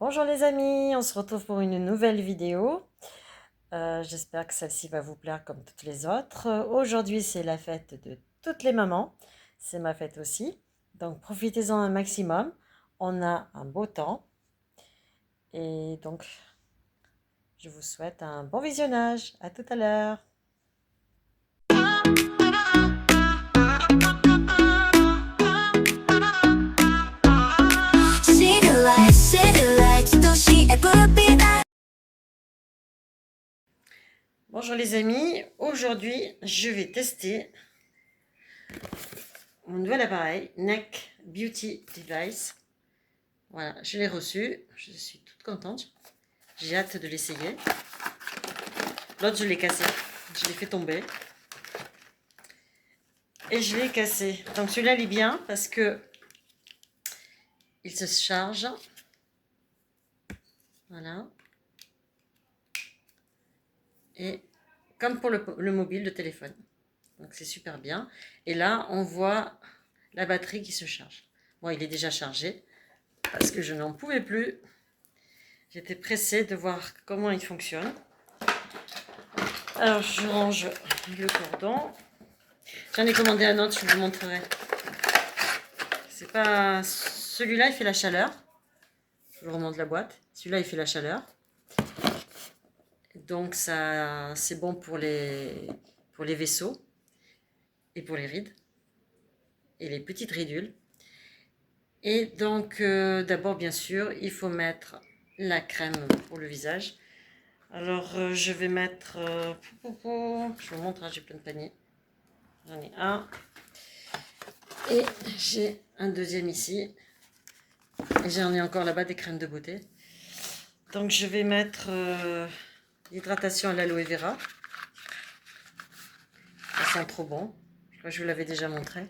Bonjour les amis, on se retrouve pour une nouvelle vidéo. J'espère que celle-ci va vous plaire comme toutes les autres. Aujourd'hui, c'est la fête de toutes les mamans. C'est ma fête aussi. Donc profitez-en un maximum. On a un beau temps. Et donc, je vous souhaite un bon visionnage. À tout à l'heure. Bonjour les amis, aujourd'hui je vais tester mon nouvel appareil NEC Beauty Device. Voilà, je l'ai reçu, je suis toute contente, j'ai hâte de l'essayer. L'autre je l'ai cassé, je l'ai fait tomber et je l'ai cassé. Donc celui-là il est bien parce que il se charge. Voilà. Et comme pour le mobile, le téléphone. Donc c'est super bien. Et là, on voit la batterie qui se charge. Bon, il est déjà chargé parce que je n'en pouvais plus. J'étais pressée de voir comment il fonctionne. Alors, je range le cordon. J'en ai commandé un autre, je vous montrerai. C'est pas... Celui-là, il fait la chaleur. Je vous remonte la boîte. Celui-là, il fait la chaleur. Donc, ça, c'est bon pour les vaisseaux et pour les rides et les petites ridules. Et donc, d'abord, bien sûr, il faut mettre la crème pour le visage. Alors, je vais mettre... je vous montre, hein, j'ai plein de paniers. J'en ai un. Et j'ai un deuxième ici. Et j'en ai encore là-bas des crèmes de beauté. Donc, je vais mettre l'hydratation à l'aloe vera. Ça sent trop bon. Je crois que je vous l'avais déjà montré.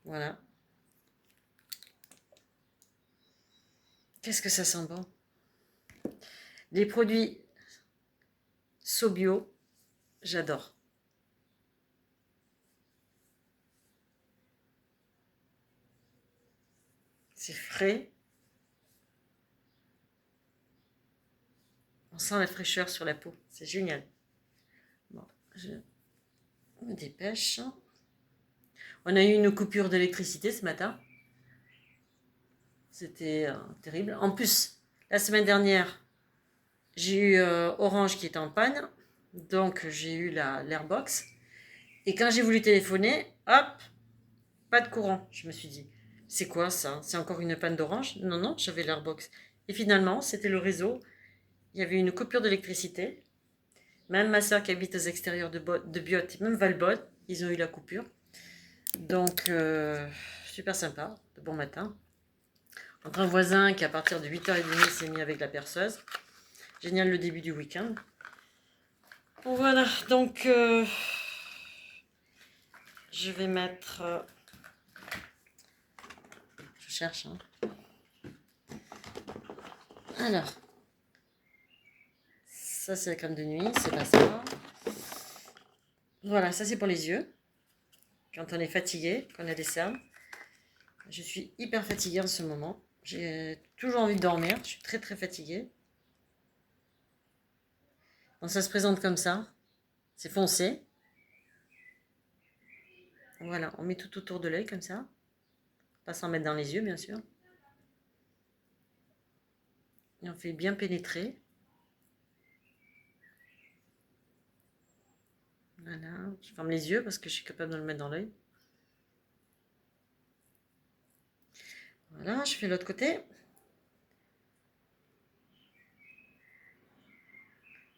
Voilà. Qu'est-ce que ça sent bon. Les produits Sobio, j'adore. C'est frais. On sent la fraîcheur sur la peau. C'est génial. Bon, je me dépêche. On a eu une coupure d'électricité ce matin. C'était terrible. En plus, la semaine dernière, j'ai eu Orange qui était en panne. Donc, j'ai eu l'Airbox. Et quand j'ai voulu téléphoner, hop, pas de courant. Je me suis dit, c'est quoi ça? C'est encore une panne d'Orange? Non, non, j'avais l'Airbox. Et finalement, c'était le réseau. Il y avait une coupure d'électricité. Même ma soeur qui habite aux extérieurs de Biot, même Valbonne, ils ont eu la coupure. Donc, super sympa, de bon matin. Entre un voisin qui, à partir de 8h30, s'est mis avec la perceuse. Génial le début du week-end. Bon, voilà, donc, je vais mettre... je cherche, hein. Alors, ça c'est la crème de nuit, c'est pas ça. Voilà, ça c'est pour les yeux. Quand on est fatigué, qu'on a des cernes. Je suis hyper fatiguée en ce moment. J'ai toujours envie de dormir. Je suis très très fatiguée. Donc ça se présente comme ça. C'est foncé. Voilà, on met tout autour de l'œil comme ça. Pas s'en mettre dans les yeux, bien sûr. Et on fait bien pénétrer. Voilà, je ferme les yeux parce que je suis capable de le mettre dans l'œil. Voilà, je fais l'autre côté.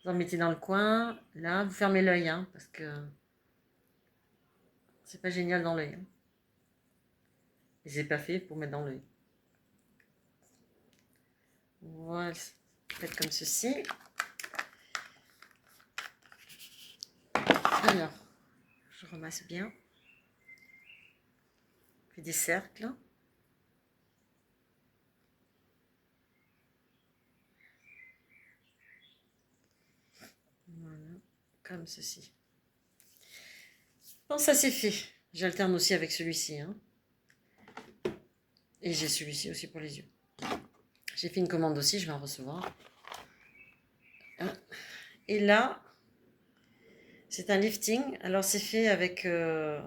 Vous en mettez dans le coin. Là, vous fermez l'œil, hein, parce que c'est pas génial dans l'œil. Hein. Et c'est pas fait pour mettre dans l'œil. Voilà, faites comme ceci. Alors, je ramasse bien. Je fais des cercles. Voilà, comme ceci. Bon, ça c'est fait. J'alterne aussi avec celui-ci. Hein. Et j'ai celui-ci aussi pour les yeux. J'ai fait une commande aussi, je vais en recevoir. Et là, c'est un lifting. Alors, c'est fait avec un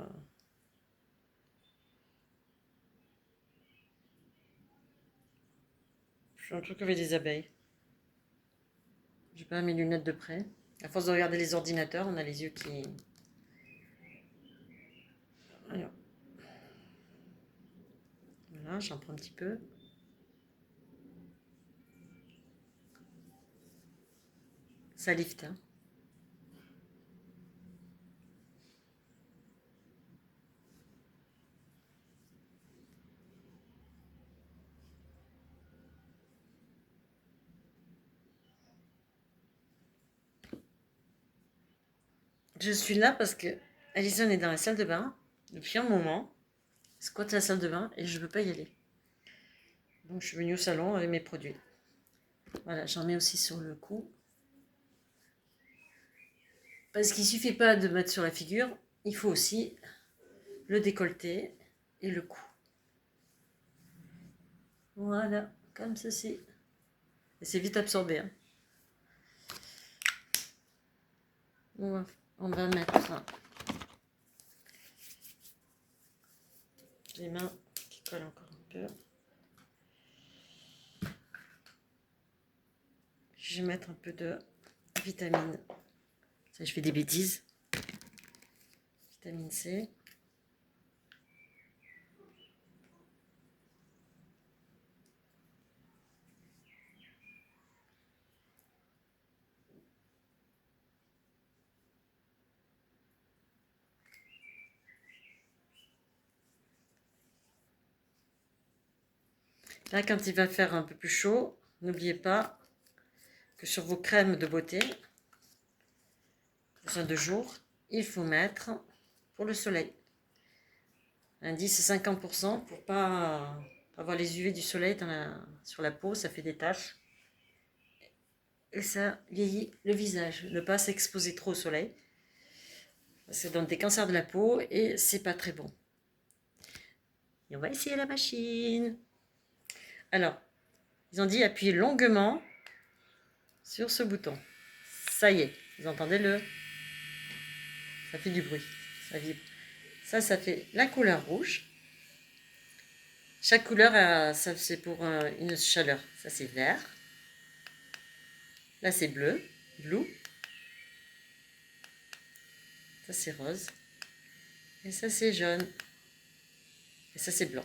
truc avec des abeilles. J'ai pas mes lunettes de près. À force de regarder les ordinateurs, on a les yeux qui... Alors, voilà, j'en prends un petit peu. Ça lift, hein. Je suis là parce que Alison est dans la salle de bain depuis un moment, squatte la salle de bain et je ne veux pas y aller. Donc je suis venue au salon avec mes produits. Voilà, j'en mets aussi sur le cou. Parce qu'il ne suffit pas de mettre sur la figure, il faut aussi le décolleté et le cou. Voilà, comme ceci. Et c'est vite absorbé. Hein. On va mettre les mains qui collent encore un peu. Je vais mettre un peu de vitamine. Ça, je fais des bêtises. Vitamine C. Là, quand il va faire un peu plus chaud, n'oubliez pas que sur vos crèmes de beauté, besoin de jour, il faut mettre pour le soleil. Indice 50% pour pas avoir les UV du soleil sur la peau, ça fait des taches. Et ça vieillit le visage. Ne pas s'exposer trop au soleil. Ça donne des cancers de la peau et c'est pas très bon. Et on va essayer la machine. Alors, ils ont dit appuyez longuement sur ce bouton. Ça y est, vous entendez ça fait du bruit, ça vibre. Ça fait la couleur rouge. Chaque couleur, ça c'est pour une chaleur. Ça c'est vert. Là c'est bleu, blue. Ça c'est rose. Et ça c'est jaune. Et ça c'est blanc.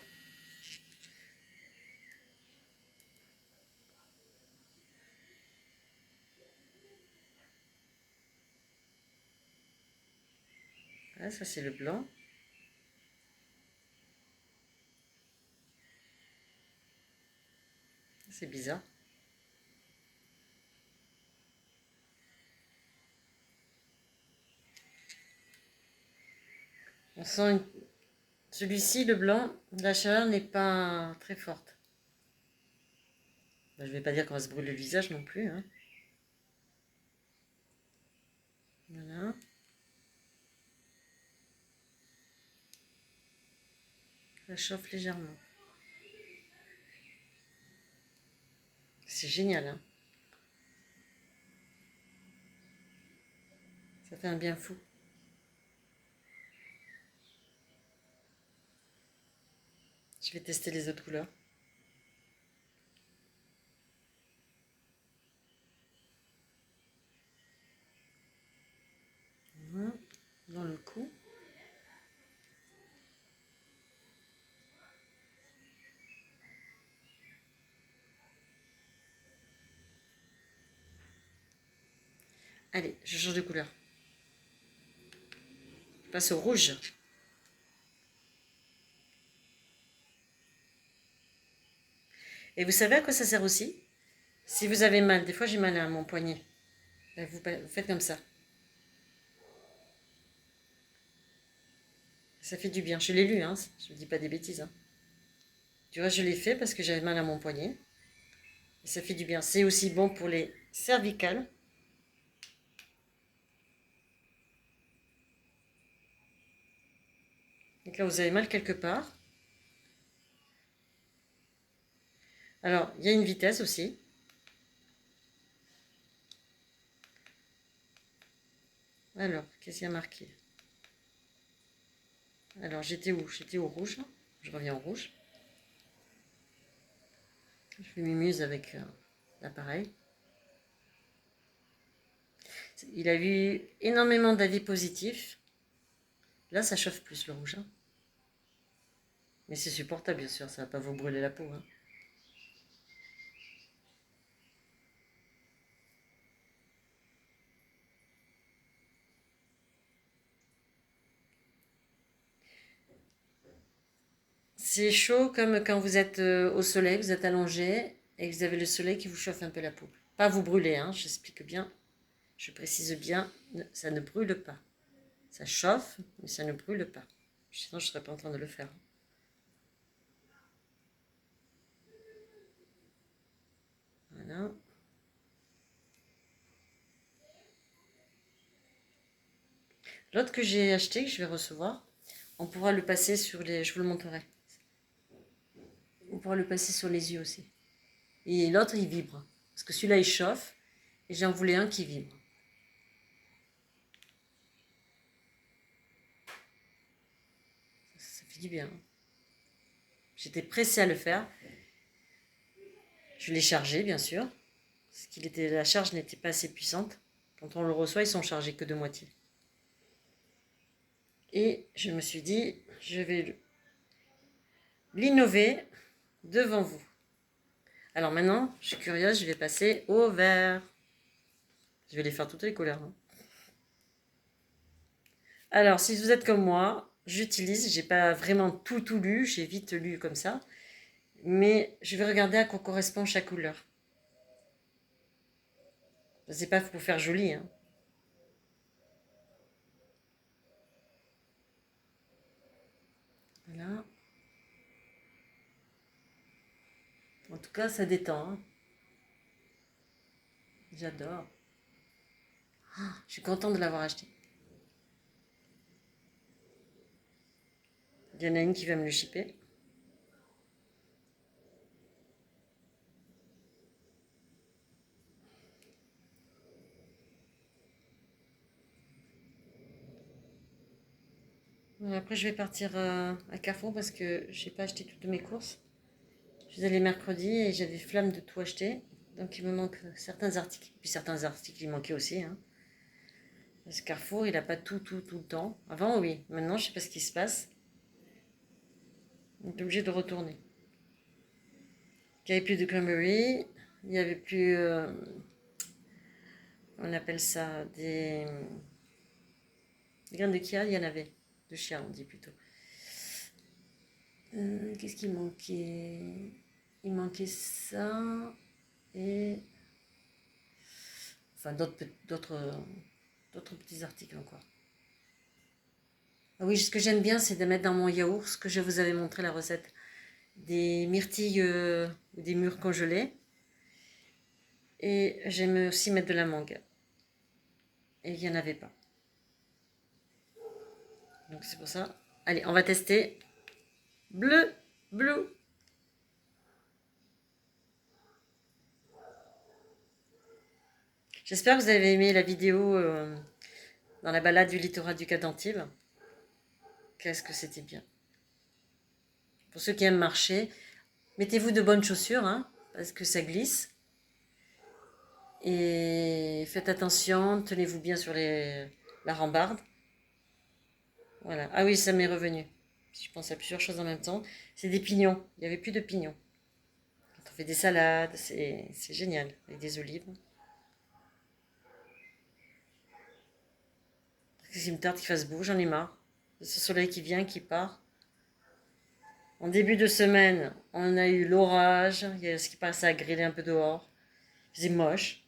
Là, ça c'est le blanc. C'est bizarre. On sent celui-ci, le blanc, la chaleur n'est pas très forte. Je ne vais pas dire qu'on va se brûler le visage non plus. Hein. Voilà. Ça chauffe légèrement. C'est génial. Hein. Ça fait un bien fou. Je vais tester les autres couleurs. Voilà. Dans le cou. Allez, je change de couleur. Je passe au rouge. Et vous savez à quoi ça sert aussi? Si vous avez mal, des fois j'ai mal à mon poignet. Vous faites comme ça. Ça fait du bien. Je l'ai lu, hein. Je ne dis pas des bêtises. Hein. Tu vois, je l'ai fait parce que j'avais mal à mon poignet. Et ça fait du bien. C'est aussi bon pour les cervicales. Donc là, vous avez mal quelque part. Alors, il y a une vitesse aussi. Alors, qu'est-ce qu'il y a marqué? Alors, j'étais où? J'étais au rouge. Je reviens au rouge. Je m'amuse avec l'appareil. Il a eu énormément d'avis positifs. Là, ça chauffe plus le rouge. Hein. Mais c'est supportable, bien sûr. Ça va pas vous brûler la peau. Hein. C'est chaud comme quand vous êtes au soleil, vous êtes allongé et que vous avez le soleil qui vous chauffe un peu la peau. Pas vous brûler, hein, j'explique bien, je précise bien, ça ne brûle pas. Ça chauffe, mais ça ne brûle pas. Sinon, je ne serais pas en train de le faire. Voilà. L'autre que j'ai acheté, que je vais recevoir, on pourra le passer sur les... Je vous le montrerai. On pourra le passer sur les yeux aussi. Et l'autre, il vibre. Parce que celui-là, il chauffe. Et j'en voulais un qui vibre. Ça fait du bien. J'étais pressée à le faire. Je l'ai chargé, bien sûr. Parce que la charge n'était pas assez puissante. Quand on le reçoit, ils sont chargés que de moitié. Et je me suis dit, je vais l'innover devant vous. Alors maintenant, je suis curieuse, je vais passer au vert. Je vais les faire toutes les couleurs. Hein. Alors, si vous êtes comme moi, j'utilise, j'ai pas vraiment tout lu, j'ai vite lu comme ça. Mais je vais regarder à quoi correspond chaque couleur. C'est pas pour faire joli. Hein. Voilà. En tout cas, ça détend. Hein. J'adore. Je suis contente de l'avoir acheté. Il y en a une qui va me le shipper. Après, je vais partir à Carrefour parce que j'ai pas acheté toutes mes courses. Je suis allée mercredi et j'avais flamme de tout acheter. Donc, il me manque certains articles. Puis certains articles, il manquaient aussi. Hein. Parce que Carrefour, il n'a pas tout le temps. Avant, oui. Maintenant, je sais pas ce qui se passe. On est obligé de retourner. Il n'y avait plus de cranberry. Il n'y avait plus... on appelle ça des graines de chia, il y en avait. De chia, on dit plutôt. Qu'est-ce qui manquait? Il manquait ça et enfin d'autres petits articles encore. Ah oui, ce que j'aime bien, c'est de mettre dans mon yaourt, ce que je vous avais montré la recette, des myrtilles ou des mûres congelées. Et j'aime aussi mettre de la mangue. Et il n'y en avait pas. Donc c'est pour ça. Allez, on va tester. Bleu, bleu. J'espère que vous avez aimé la vidéo dans la balade du littoral du Cap d'Antibes. Qu'est-ce que c'était bien. Pour ceux qui aiment marcher, mettez-vous de bonnes chaussures, hein, parce que ça glisse. Et faites attention, tenez-vous bien sur la rambarde. Voilà. Ah oui, ça m'est revenu. Je pense à plusieurs choses en même temps. C'est des pignons. Il n'y avait plus de pignons. Quand on fait des salades, c'est génial. Avec des olives. Il me tarde qu'il fasse beau, j'en ai marre. De ce soleil qui vient, qui part. En début de semaine, on a eu l'orage. Il y a ce qui passe à griller un peu dehors. C'est moche.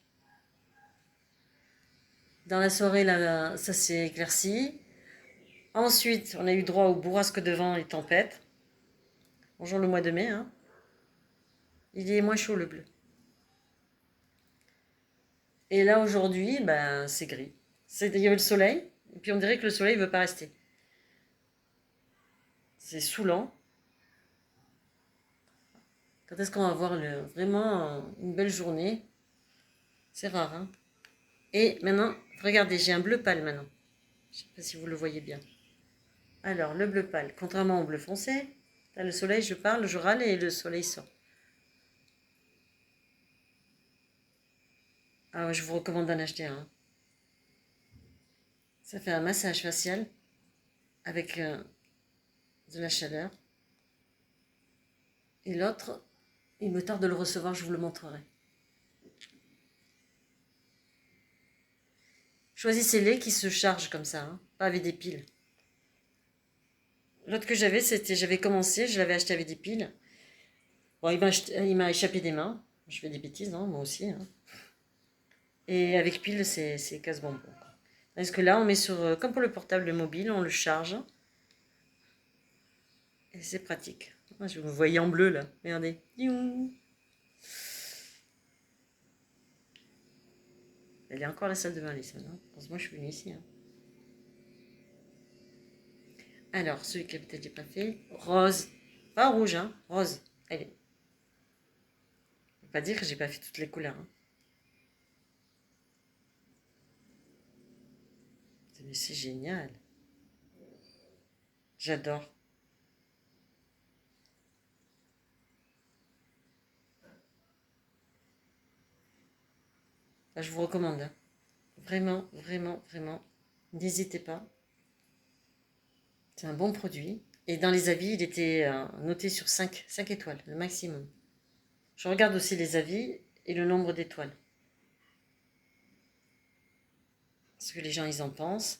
Dans la soirée, là, ça s'est éclairci. Ensuite, on a eu droit au bourrasque de vent et tempête. Bonjour le mois de mai. Hein. Il est moins chaud le bleu. Et là, aujourd'hui, ben, c'est gris. Il y avait le soleil, et puis on dirait que le soleil ne veut pas rester. C'est saoulant. Quand est-ce qu'on va avoir vraiment une belle journée? C'est rare, hein? Et maintenant, regardez, j'ai un bleu pâle maintenant. Je ne sais pas si vous le voyez bien. Alors, le bleu pâle, contrairement au bleu foncé, là, le soleil, je parle, je râle et le soleil sort. Ah ouais, je vous recommande d'en acheter un. Ça fait un massage facial avec de la chaleur. Et l'autre, il me tarde de le recevoir, je vous le montrerai. Choisissez-les qui se chargent comme ça, hein, pas avec des piles. L'autre que j'avais, j'avais commencé, je l'avais acheté avec des piles. Bon, il m'a échappé des mains. Je fais des bêtises, non, moi aussi, hein. Et avec piles, c'est casse-bonbon. Parce que là, on met sur, comme pour le portable mobile, on le charge. Et c'est pratique. Ah, je vous voyais en bleu là, regardez. Elle est encore à la salle de bain, Lisa, non? Heureusement, je suis venue ici, hein. Alors, celui que peut-être j'ai pas fait. Rose. Pas rouge, hein. Rose. Allez. Je ne veux pas dire que j'ai pas fait toutes les couleurs, hein. Mais c'est génial. J'adore. Là, je vous recommande, hein. Vraiment, vraiment, vraiment. N'hésitez pas. C'est un bon produit. Et dans les avis, il était noté sur 5 étoiles, le maximum. Je regarde aussi les avis et le nombre d'étoiles. Ce que les gens, ils en pensent.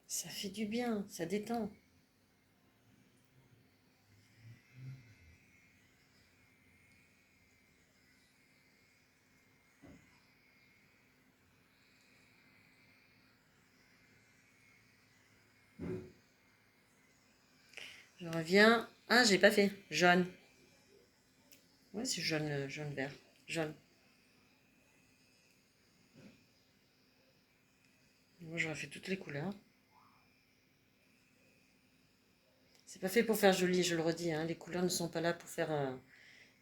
Ça fait du bien, ça détend. Je reviens. Ah, j'ai pas fait. Jaune. Ouais, c'est jaune, jaune vert. Jaune. Moi, j'aurais fait toutes les couleurs. C'est pas fait pour faire joli, je le redis, hein. Les couleurs ne sont pas là pour faire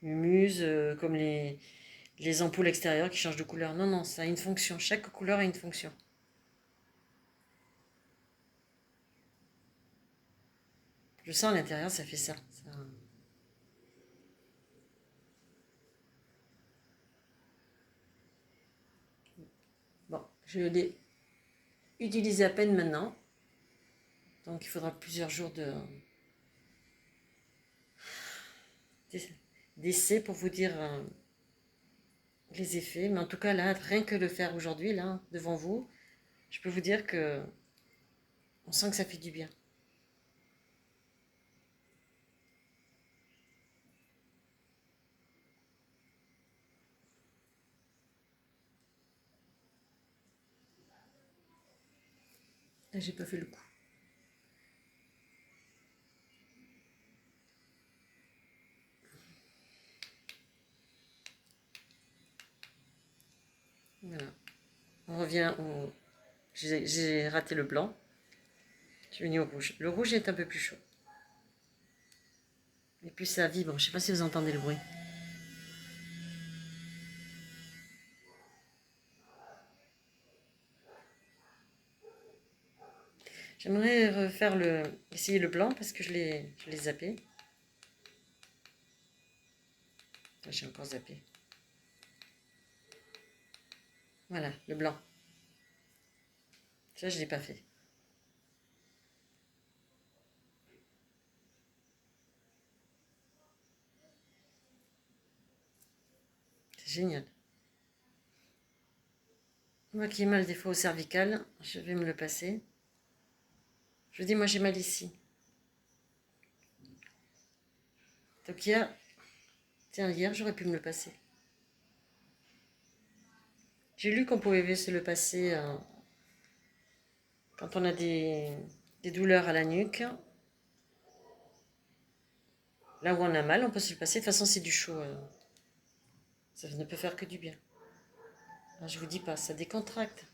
une muse comme les ampoules extérieures qui changent de couleur. Non, non, ça a une fonction. Chaque couleur a une fonction. Je sens à l'intérieur, ça fait ça. Bon, je l'ai utilisé à peine maintenant. Donc il faudra plusieurs jours d'essai pour vous dire les effets. Mais en tout cas, là, rien que de faire aujourd'hui, là, devant vous, je peux vous dire que on sent que ça fait du bien. Là, j'ai pas fait le coup. Voilà. On revient au... J'ai raté le blanc. Je suis venue au rouge. Le rouge est un peu plus chaud. Et puis ça vibre. Je sais pas si vous entendez le bruit. J'aimerais essayer le blanc parce que je l'ai zappé. J'ai encore zappé. Voilà, le blanc. Ça, je ne l'ai pas fait. C'est génial. Moi qui ai mal des fois au cervical, je vais me le passer. Je vous dis, moi j'ai mal ici. Donc hier, tiens, hier j'aurais pu me le passer. J'ai lu qu'on pouvait se le passer quand on a des douleurs à la nuque. Là où on a mal, on peut se le passer. De toute façon, c'est du chaud. Ça ne peut faire que du bien. Alors, je vous dis pas, ça décontracte.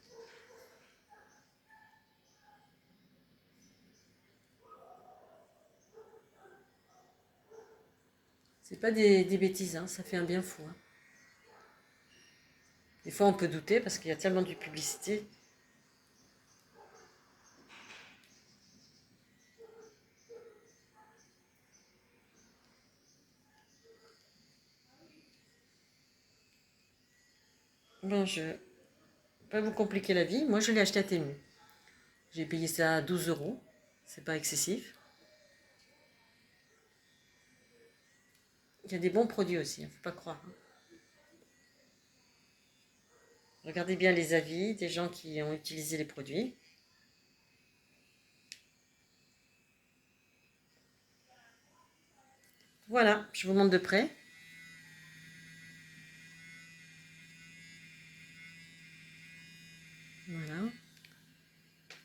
C'est pas des bêtises, hein, ça fait un bien fou. Hein. Des fois, on peut douter parce qu'il y a tellement de publicité. Bon, je vais pas vous compliquer la vie. Moi, je l'ai acheté à Temu. J'ai payé ça à 12 euros. C'est pas excessif. Il y a des bons produits aussi, hein, faut pas croire. Hein. Regardez bien les avis des gens qui ont utilisé les produits. Voilà, je vous montre de près. Voilà.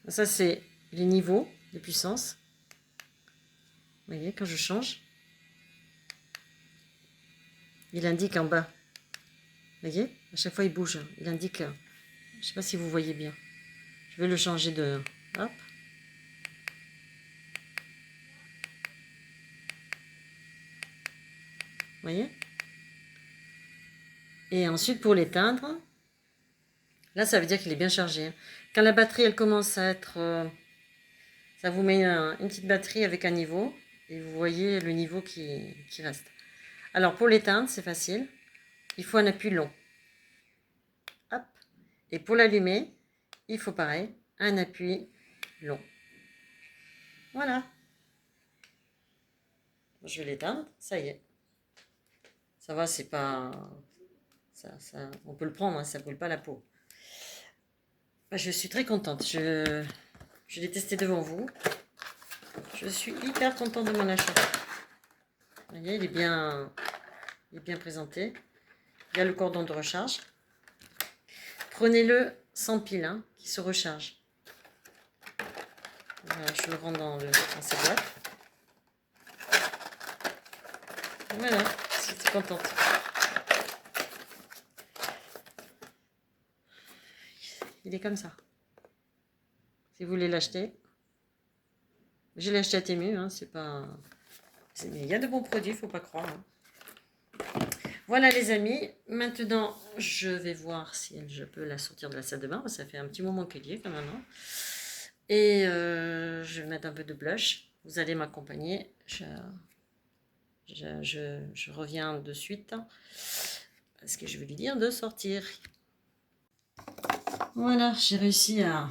Ça, c'est les niveaux de puissance. Vous voyez, quand je change, il indique en bas. Vous voyez, à chaque fois, il bouge. Il indique, je ne sais pas si vous voyez bien. Je vais le changer de... Hop. Vous voyez? Et ensuite, pour l'éteindre, là, ça veut dire qu'il est bien chargé. Hein. Quand la batterie, elle commence à être... ça vous met une petite batterie avec un niveau. Et vous voyez le niveau qui reste. Alors, pour l'éteindre, c'est facile. Il faut un appui long. Hop. Et pour l'allumer, il faut pareil, un appui long. Voilà. Je vais l'éteindre. Ça y est. Ça va, c'est pas... on peut le prendre, hein, ça ne brûle pas la peau. Je suis très contente. Je l'ai testé devant vous. Je suis hyper contente de mon achat. Vous voyez, il est bien présenté. Il y a le cordon de recharge. Prenez-le sans pile, hein, qui se recharge. Voilà, je le rends dans sa boîte. Voilà, je suis contente. Il est comme ça. Si vous voulez l'acheter, je l'ai acheté à Temu, hein, c'est pas... Mais il y a de bons produits, il ne faut pas croire. Hein. Voilà les amis, maintenant je vais voir si je peux la sortir de la salle de bain, ça fait un petit moment qu'elle y est quand même. Hein. Et je vais mettre un peu de blush, vous allez m'accompagner, je reviens de suite, parce que je vais lui dire de sortir. Voilà, j'ai réussi à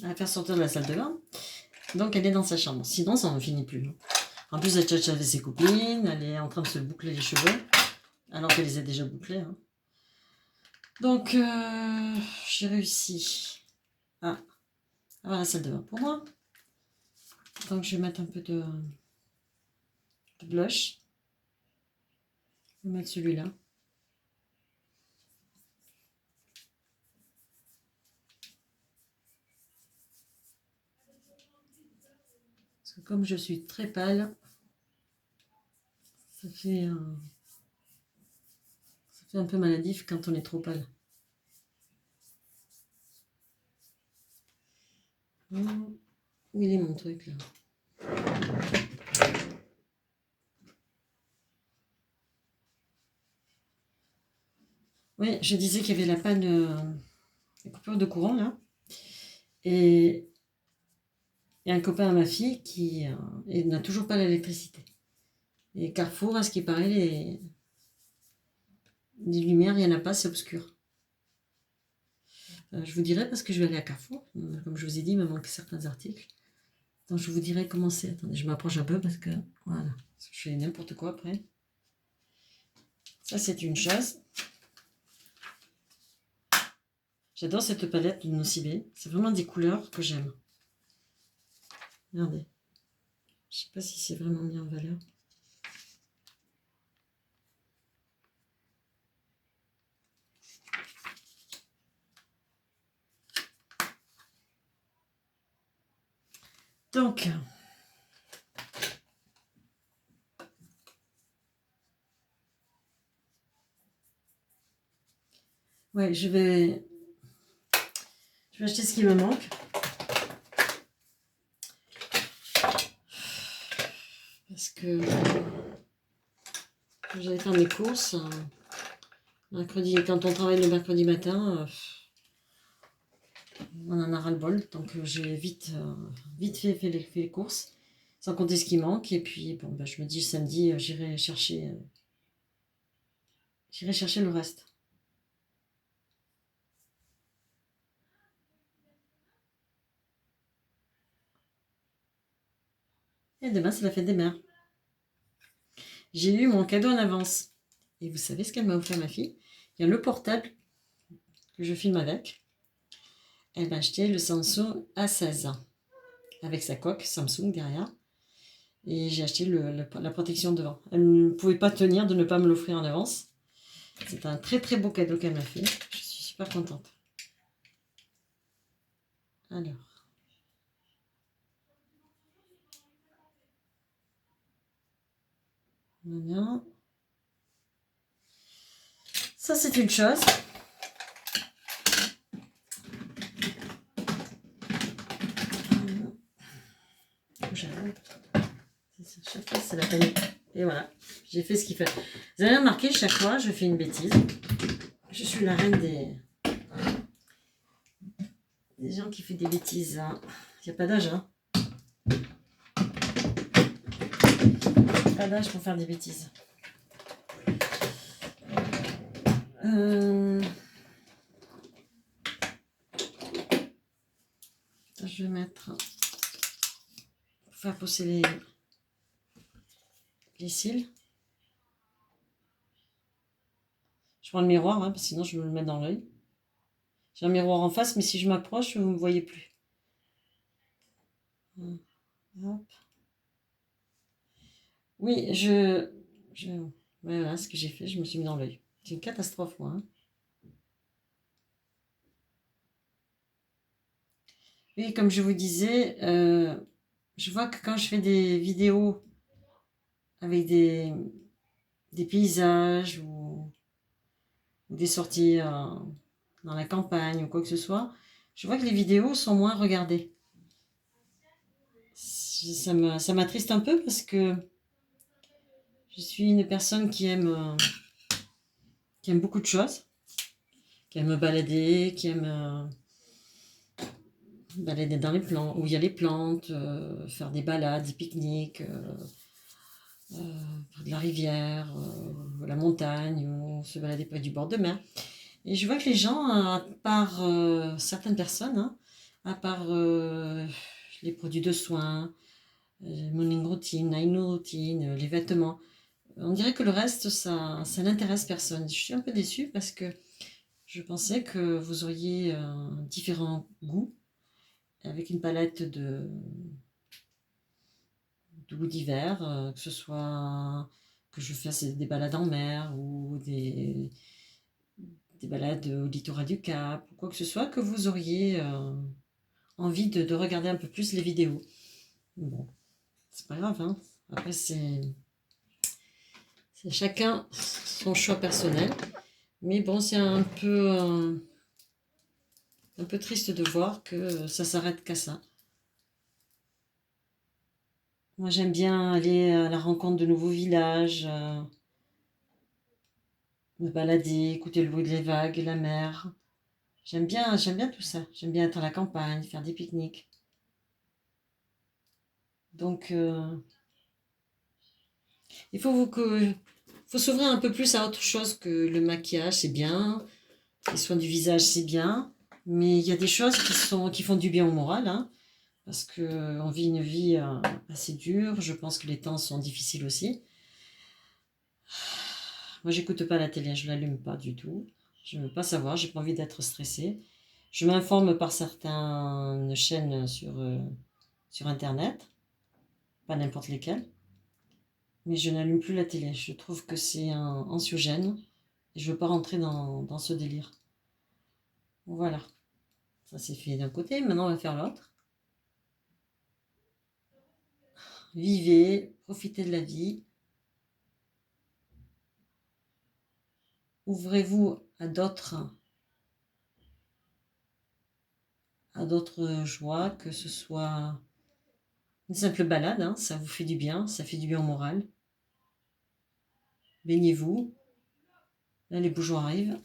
la faire sortir de la salle de bain, donc elle est dans sa chambre, sinon ça ne finit plus. En plus elle tchatche avec ses copines, elle est en train de se boucler les cheveux. Alors qu'elle les a déjà bouclés. Hein. Donc, j'ai réussi à avoir la salle de bain pour moi. Donc, je vais mettre un peu de blush. Je vais mettre celui-là. Parce que comme je suis très pâle, ça fait un peu maladif quand on est trop pâle. Où il est mon truc là? Oui, je disais qu'il y avait la panne de coupure de courant là. Et il y a un copain à ma fille qui n'a toujours pas l'électricité. Et Carrefour, à ce qui paraît, les lumières, il n'y en a pas, c'est obscur. Je vous dirai parce que je vais aller à Carrefour. Comme je vous ai dit, il me manque certains articles. Donc je vous dirai comment c'est. Attendez, je m'approche un peu parce que voilà, je fais n'importe quoi après. Ça c'est une chose. J'adore cette palette de Nocibé. C'est vraiment des couleurs que j'aime. Regardez. Je sais pas si c'est vraiment mis en valeur. Donc, ouais, je vais acheter ce qui me manque. Parce que j'allais faire mes courses. Mercredi, quand on travaille le mercredi matin, on en a ras-le-bol. Donc j'ai vite fait les courses, sans compter ce qui manque. Et puis bon, ben, je me dis samedi, j'irai chercher le reste. Et demain, c'est la fête des mères. J'ai eu mon cadeau en avance. Et vous savez ce qu'elle m'a offert, ma fille? Il y a le portable que je filme avec. Elle m'a acheté le Samsung A16 avec sa coque Samsung derrière. Et j'ai acheté la protection devant. Elle ne pouvait pas tenir de ne pas me l'offrir en avance. C'est un très très beau cadeau qu'elle m'a fait. Je suis super contente. Alors. Voilà. Ça, c'est une chose. Chaque fois, c'est la panique. Et voilà, j'ai fait ce qu'il fallait. Vous avez remarqué, chaque fois, je fais une bêtise. Je suis la reine des gens qui font des bêtises. Hein. Il n'y a pas d'âge. Hein. Pas d'âge pour faire des bêtises. Je vais mettre... Pour faire pousser les cils. Je prends le miroir, hein, parce que sinon je vais me le mettre dans l'œil. J'ai un miroir en face, mais si je m'approche, vous ne me voyez plus. Hop. Oui, voilà ce que j'ai fait, je me suis mis dans l'œil. C'est une catastrophe, moi. Hein. Oui, comme je vous disais, je vois que quand je fais des vidéos avec des paysages ou des sorties dans la campagne ou quoi que ce soit, je vois que les vidéos sont moins regardées. Ça m'attriste un peu parce que je suis une personne qui aime beaucoup de choses, qui aime me balader, qui aime balader dans les plantes, où il y a les plantes, faire des balades, des pique-niques, près de la rivière, la montagne, ou se balader près du bord de mer. Et je vois que les gens, à part certaines personnes, hein, à part les produits de soins, morning routine, night routine, les vêtements, on dirait que le reste, ça n'intéresse personne. Je suis un peu déçue parce que je pensais que vous auriez différents goûts avec une palette de goûts divers, que ce soit que je fasse des balades en mer ou des balades au littoral du Cap ou quoi que ce soit, que vous auriez envie de regarder un peu plus les vidéos. Bon, c'est pas grave, hein. Après, c'est chacun son choix personnel. Mais bon, c'est un peu triste de voir que ça s'arrête qu'à ça. Moi, j'aime bien aller à la rencontre de nouveaux villages, me balader, écouter le bruit des vagues, la mer. J'aime bien tout ça. J'aime bien être à la campagne, faire des pique-niques. Donc, il faut s'ouvrir un peu plus à autre chose que le maquillage, c'est bien. Les soins du visage, c'est bien. Mais il y a des choses qui font du bien au moral, hein, parce qu'on vit une vie assez dure. Je pense que les temps sont difficiles aussi. Moi, j'écoute pas la télé, je l'allume pas du tout. Je veux pas savoir, j'ai pas envie d'être stressée. Je m'informe par certaines chaînes sur Internet, pas n'importe lesquelles, mais je n'allume plus la télé. Je trouve que c'est un anxiogène et je veux pas rentrer dans ce délire. Voilà, ça c'est fait d'un côté, maintenant on va faire l'autre. Vivez, profitez de la vie. Ouvrez-vous à d'autres joies, que ce soit une simple balade, hein, ça vous fait du bien, ça fait du bien au moral. baignez-vous. Là, les bouchons arrivent.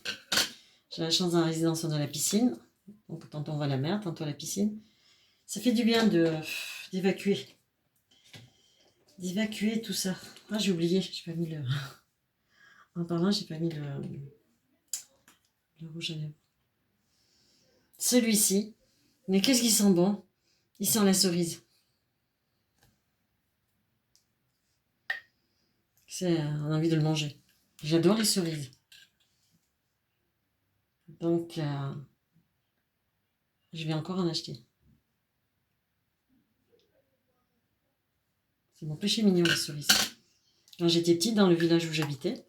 J'ai la chance d'un résidence dans la piscine. Donc, tantôt on va à la mer, tantôt à la piscine. Ça fait du bien d'évacuer. D'évacuer tout ça. Ah, j'ai oublié, j'ai pas mis le... En parlant, j'ai pas mis le rouge à lèvres. Celui-ci. Mais qu'est-ce qui sent bon? Il sent la cerise. On a envie de le manger. J'adore les cerises. Donc, je vais encore en acheter. C'est mon péché mignon, les cerises. Quand j'étais petite, dans le village où j'habitais,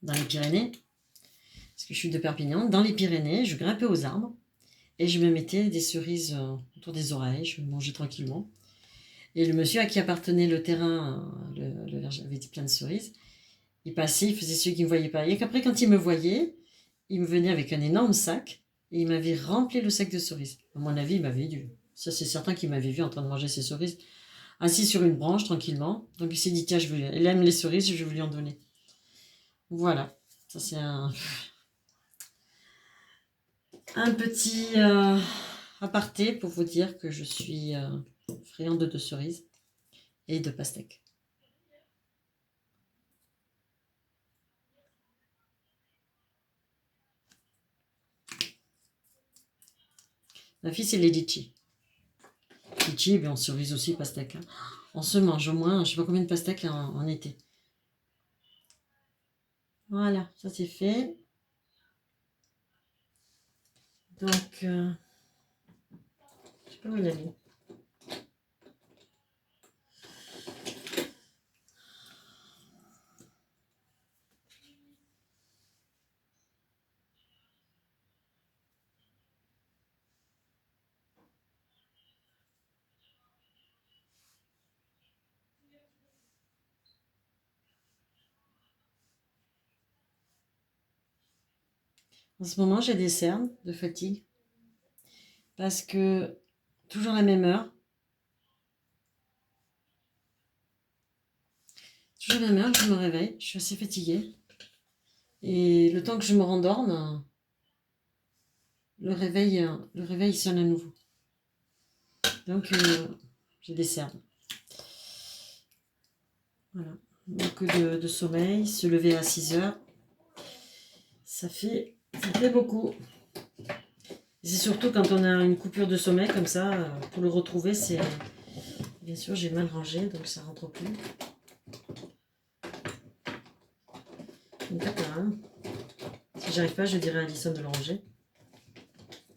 dans les Pyrénées, parce que je suis de Perpignan, dans les Pyrénées, je grimpais aux arbres et je me mettais des cerises autour des oreilles, je mangeais tranquillement. Et le monsieur à qui appartenait le terrain, le verger avait plein de cerises, il passait, il faisait celui qui ne me voyait pas. Et qu'après, quand il me voyait, il me venait avec un énorme sac et il m'avait rempli le sac de cerises. À mon avis, il m'avait vu. Ça, c'est certain qu'il m'avait vu en train de manger ses cerises, assis sur une branche tranquillement. Donc il s'est dit, tiens, il aime les cerises, je vais lui en donner. Voilà, ça c'est un petit aparté pour vous dire que je suis friande de cerises et de pastèques. Ma fille, c'est les litchis. Litchis, ben, on cerise aussi, pastèque. Hein. On se mange au moins, je ne sais pas combien de pastèques en été. Voilà, ça c'est fait. Donc, je sais pas où il a mis. En ce moment, j'ai des cernes de fatigue. Parce que, toujours la même heure. Toujours la même heure, je me réveille. Je suis assez fatiguée. Et le temps que je me rendorme, le réveil sonne à nouveau. Donc, j'ai des cernes. Voilà. Beaucoup de sommeil, se lever à 6 heures. Ça fait beaucoup. C'est surtout quand on a une coupure de sommeil comme ça, pour le retrouver, c'est... Bien sûr, j'ai mal rangé, donc ça rentre plus. Donc, hein. Si j'arrive pas, je dirai à Alison de le ranger.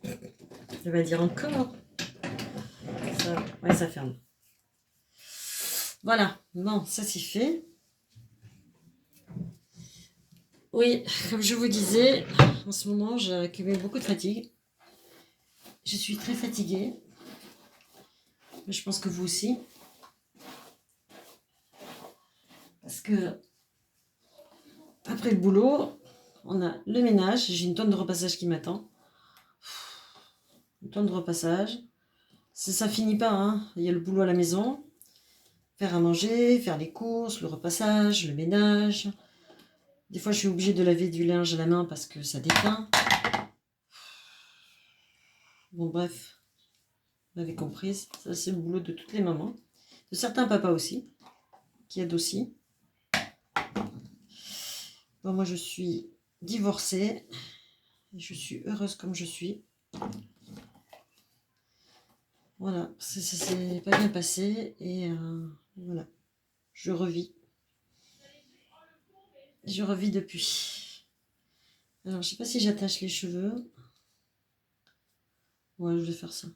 Elle va dire encore. Ça, ouais, ça ferme. Voilà, bon, ça c'est fait. Oui, comme je vous disais, en ce moment, j'ai accumulé beaucoup de fatigue. Je suis très fatiguée. Mais je pense que vous aussi. Parce que après le boulot, on a le ménage. J'ai une tonne de repassage qui m'attend. Une tonne de repassage. Ça finit pas, hein. Il y a le boulot à la maison. Faire à manger, faire les courses, le repassage, le ménage. Des fois, je suis obligée de laver du linge à la main parce que ça déteint. Bon, bref. Vous l'avez comprise. Ça, c'est le boulot de toutes les mamans. De certains papas aussi. Qui aident aussi. Bon, moi, je suis divorcée. Et je suis heureuse comme je suis. Voilà. Ça s'est pas bien passé. Et voilà. Je revis. Je revis depuis. Alors, je sais pas si j'attache les cheveux. Ouais, je vais faire ça.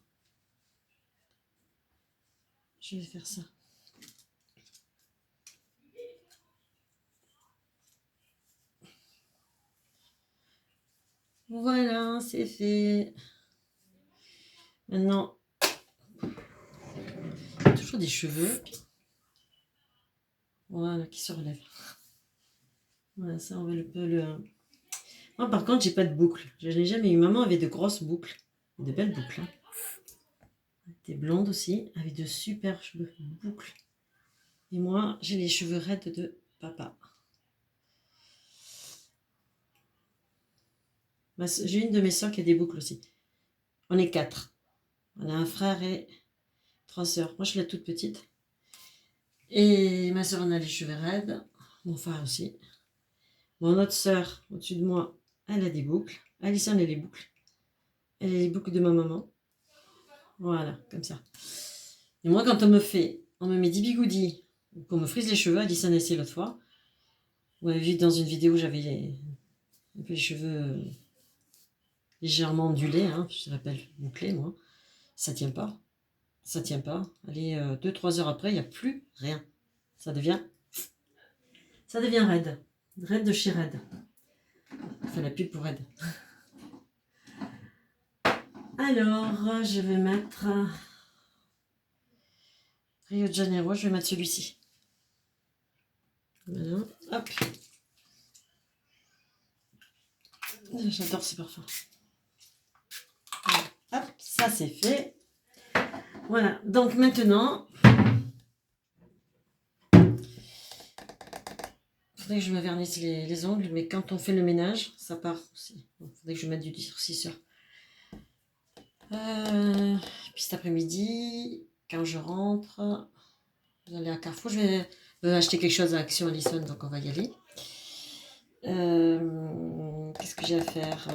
Je vais faire ça. Voilà, c'est fait. Maintenant, toujours des cheveux. Voilà, qui se relèvent. Voilà, ça, on va le... Moi, par contre, j'ai pas de boucles. Je n'ai jamais eu. Maman avait de grosses boucles. De belles boucles. Hein. Des blondes aussi, avec de super cheveux boucles. Et moi, j'ai les cheveux raides de papa. J'ai une de mes soeurs qui a des boucles aussi. On est 4. On a un frère et 3 sœurs. Moi, je suis la toute petite. Et ma soeur en a les cheveux raides. Mon frère aussi. Mon autre sœur, au-dessus de moi, elle a des boucles. Alice, elle a les boucles. Elle a les boucles de ma maman. Voilà, comme ça. Et moi, quand on me met 10 bigoudis, qu'on me frise les cheveux, Alice en a essayé l'autre fois. Vous avez vu dans une vidéo, j'avais un peu les cheveux légèrement ondulés, hein, je l'appelle bouclés, moi. Ça tient pas. Ça tient pas. Allez, 2-3 heures après, il n'y a plus rien. Ça devient raide. Raide de chez Raide. On fait la pub pour Raide. Alors, je vais mettre Rio de Janeiro, je vais mettre celui-ci. Voilà, hop. J'adore ces parfums. Hop, ça c'est fait. Voilà, donc maintenant, il faudrait que je me vernisse les ongles, mais quand on fait le ménage, ça part aussi. Il faudrait que je mette du durcisseur. Puis cet après-midi, quand je rentre, je vais aller à Carrefour. Je vais acheter quelque chose à Action Allison, donc on va y aller. Qu'est-ce que j'ai à faire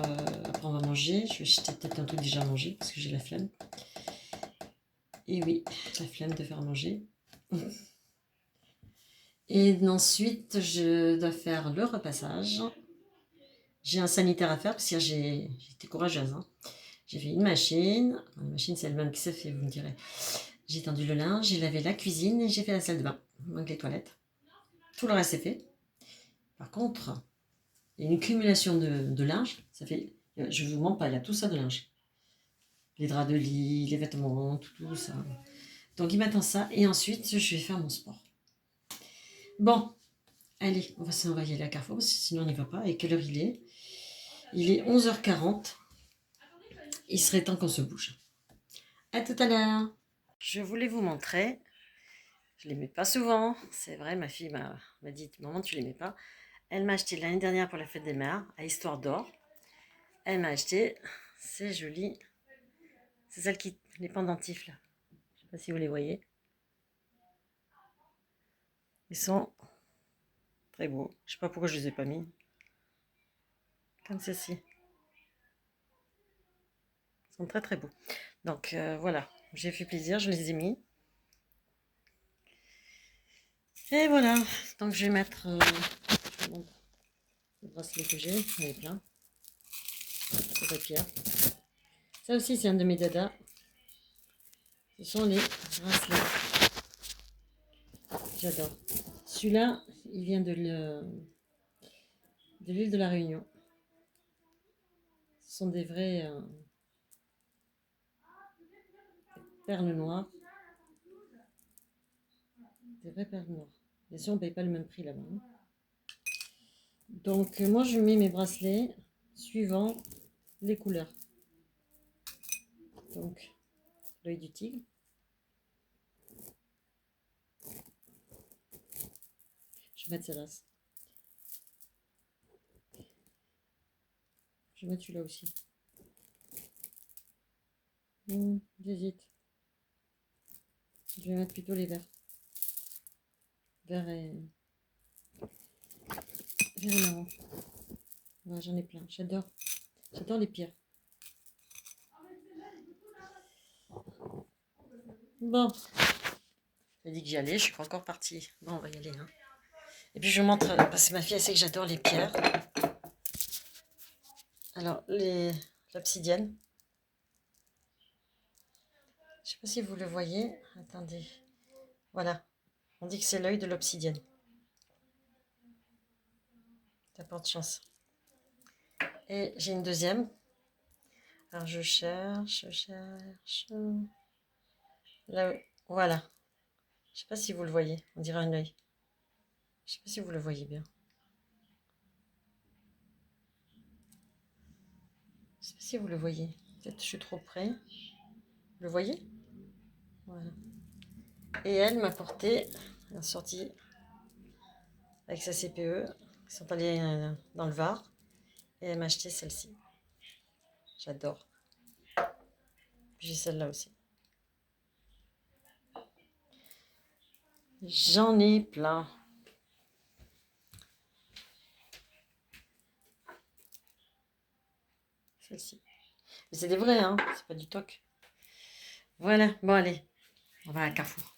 après, on va manger. Je vais acheter peut-être un truc déjà à manger parce que j'ai la flemme. Et oui, la flemme de faire manger. Et ensuite, je dois faire le repassage. J'ai un sanitaire à faire parce que j'ai été courageuse. Hein. J'ai fait une machine. La machine, c'est elle-même qui s'est fait, vous me direz. J'ai tendu le linge, j'ai lavé la cuisine et j'ai fait la salle de bain. Il manque les toilettes. Tout le reste est fait. Par contre, il y a une accumulation de linge. Ça fait, je ne vous mens pas, il y a tout ça de linge. Les draps de lit, les vêtements, tout ça. Donc il m'attend ça. Et ensuite, je vais faire mon sport. Bon, allez, on va y aller à Carrefour, parce que sinon on n'y va pas. Et quelle heure il est? Il est 11h40. Il serait temps qu'on se bouge. À tout à l'heure. Je voulais vous montrer. Je ne les mets pas souvent. C'est vrai, ma fille m'a dit, maman, tu ne les mets pas. Elle m'a acheté l'année dernière pour la fête des mères, à Histoire d'Or. Elle m'a acheté, c'est joli. C'est celle qui, les pendentifs là. Je ne sais pas si vous les voyez. Ils sont très beaux. Je ne sais pas pourquoi je ne les ai pas mis. Comme ceci. Ils sont très très beaux. Donc voilà, j'ai fait plaisir, je les ai mis. Et voilà, donc je vais mettre le bracelet que j'ai, il est plein. C'est pierre. Ça aussi c'est un de mes dadas. Ce sont les bracelets. J'adore. Celui-là, il vient de l'île de la Réunion. Ce sont des vraies perles noires. Des vraies perles noires. Bien sûr, on ne paye pas le même prix là-bas. Hein. Donc, moi, je mets mes bracelets suivant les couleurs. Donc, l'œil du tigre. Je vais mettre celle-là. Je vais mettre celui-là aussi. J'hésite. Je vais mettre plutôt les verts. Vert et marron. Ouais, j'en ai plein. J'adore. J'adore les pierres. Bon. J'ai dit que j'y allais. Je suis pas encore partie. Bon, on va y aller. Hein. Et puis je vous montre, parce que ma fille elle sait que j'adore les pierres. Alors, l'obsidienne. Je sais pas si vous le voyez. Attendez. Voilà. On dit que c'est l'œil de l'obsidienne. Ça porte chance. Et j'ai une deuxième. Alors je cherche. Là, voilà. Je sais pas si vous le voyez. On dirait un œil. Je sais pas si vous le voyez bien. Je sais pas si vous le voyez. Peut-être je suis trop près. Vous le voyez? Voilà. Et elle m'a porté un sortie avec sa CPE. Ils sont allés dans le Var. Et elle m'a acheté celle-ci. J'adore. J'ai celle-là aussi. J'en ai plein. Celle-ci. Mais c'est des vrais, hein. C'est pas du toc. Voilà. Bon, allez. On va à Carrefour.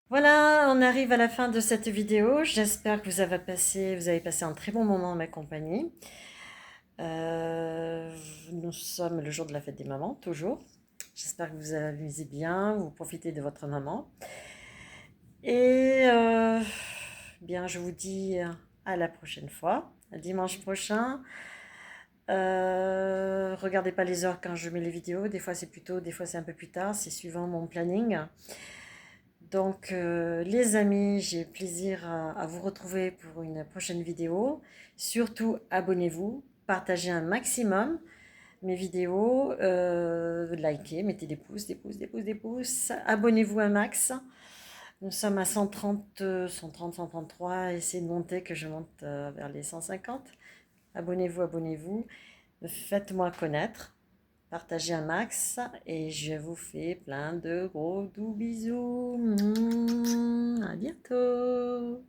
Voilà, on arrive à la fin de cette vidéo. J'espère que vous avez passé un très bon moment en ma compagnie. Nous sommes le jour de la fête des mamans, toujours. J'espère que vous amusez bien, vous profitez de votre maman. Et bien, je vous dis à la prochaine fois, à dimanche prochain. Regardez pas les heures quand je mets les vidéos. Des fois c'est plus tôt, des fois c'est un peu plus tard. C'est suivant mon planning. Donc, les amis, j'ai plaisir à vous retrouver pour une prochaine vidéo. Surtout, abonnez-vous, partagez un maximum mes vidéos, likez, mettez des pouces, des pouces, des pouces, des pouces. Abonnez-vous un max. Nous sommes à 130, 130, 133. Essayez de monter, que je monte vers les 150. Abonnez-vous, abonnez-vous. Faites-moi connaître. Partagez un max et je vous fais plein de gros doux bisous. À bientôt.